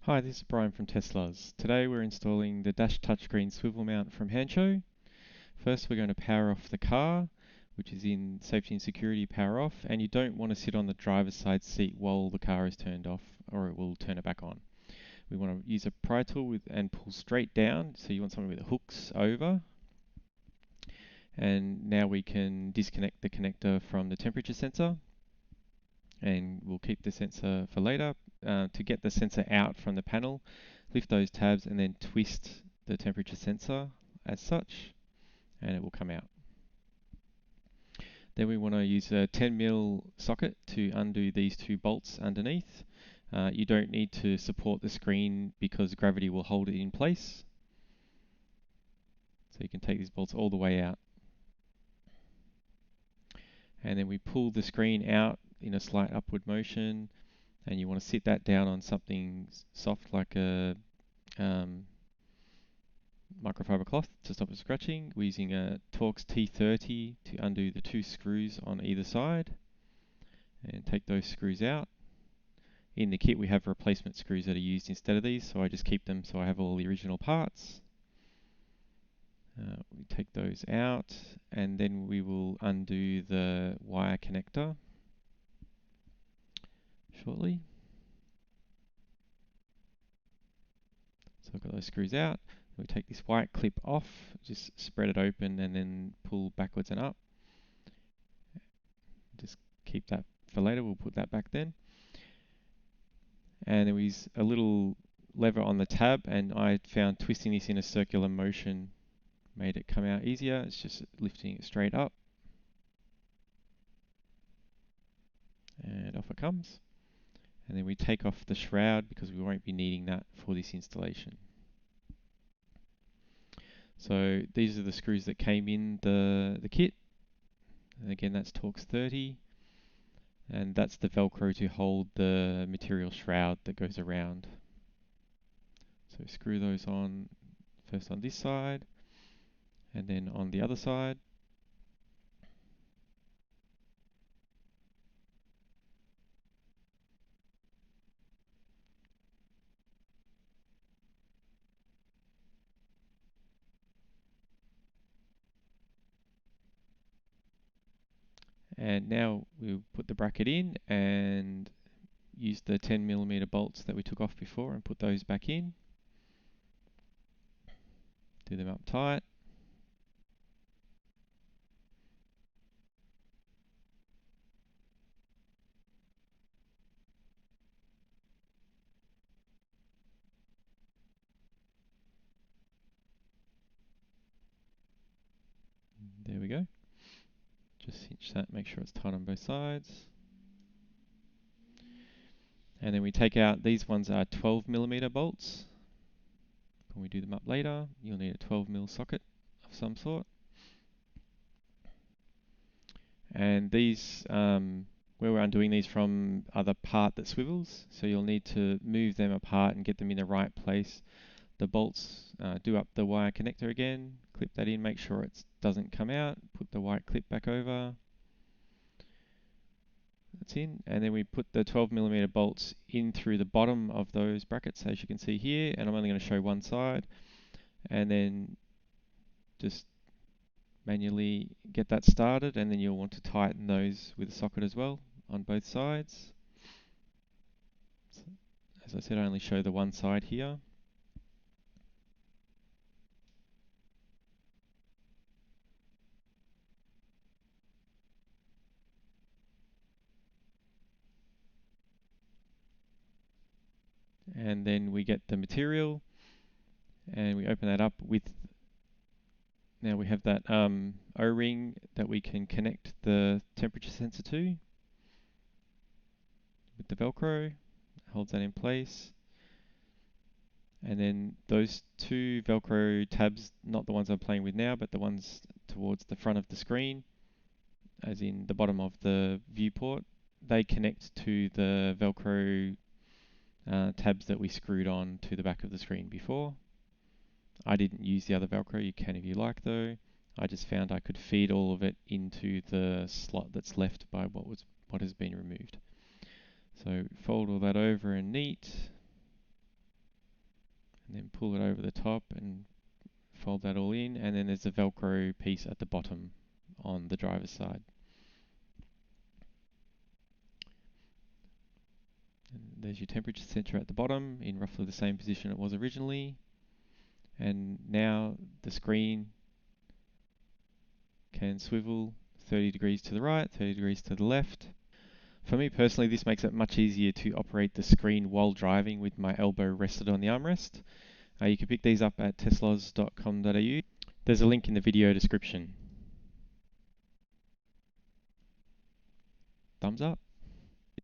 Hi, this is Brian from TeslOz. Today we're installing the dash touchscreen swivel mount from Hansshow. First we're going to power off the car, which is in safety and security power off, and you don't want to sit on the driver's side seat while the car is turned off or it will turn it back on. We want to use a pry tool and pull straight down, so you want something with the hooks over. And now we can disconnect the connector from the temperature sensor, and we'll keep the sensor for later. To get the sensor out from the panel, lift those tabs and then twist the temperature sensor as such, and it will come out. Then we want to use a 10mm socket to undo these two bolts underneath. You don't need to support the screen because gravity will hold it in place. So you can take these bolts all the way out. And then we pull the screen out in a slight upward motion, and you want to sit that down on something soft like a microfiber cloth to stop it scratching. We're using a Torx T30 to undo the two screws on either side and take those screws out. In the kit we have replacement screws that are used instead of these, so I just keep them so I have all the original parts. We take those out, and then we will undo the wire connector shortly. So I've got those screws out. We take this white clip off, just spread it open and then pull backwards and up. Just keep that for later, we'll put that back then. And there is a little lever on the tab, and I found twisting this in a circular motion made it come out easier. It's just lifting it straight up. And off it comes. And then we take off the shroud because we won't be needing that for this installation. So these are the screws that came in the kit. And again, that's Torx 30. And that's the Velcro to hold the material shroud that goes around. So screw those on first on this side and then on the other side. And now we'll put the bracket in and use the 10mm bolts that we took off before and put those back in. Do them up tight. There we go. Just cinch that, make sure it's tight on both sides. And then we take out, these ones are 12mm bolts. When we do them up later, you'll need a 12mm socket of some sort. And these, where we're undoing these from, are the part that swivels, so you'll need to move them apart and get them in the right place. The bolts, do up the wire connector again, clip that in, make sure it doesn't come out, put the white clip back over. That's in, and then we put the 12mm bolts in through the bottom of those brackets, as you can see here, and I'm only going to show one side, and then just manually get that started, and then you'll want to tighten those with a socket as well on both sides. So, as I said, I only show the one side here. And then we get the material and we open that up with, now we have that O-ring that we can connect the temperature sensor to with the Velcro, holds that in place. And then those two Velcro tabs, not the ones I'm playing with now, but the ones towards the front of the screen, as in the bottom of the viewport, they connect to the Velcro tabs that we screwed on to the back of the screen before. I didn't use the other Velcro, you can if you like though. I just found I could feed all of it into the slot that's left by what has been removed. So fold all that over and neat. and then pull it over the top and fold that all in, and then there's a Velcro piece at the bottom on the driver's side. And there's your temperature sensor at the bottom in roughly the same position it was originally. And now the screen can swivel 30 degrees to the right, 30 degrees to the left. For me personally, this makes it much easier to operate the screen while driving with my elbow rested on the armrest. You can pick these up at TeslOz.com.au. There's a link in the video description. Thumbs up.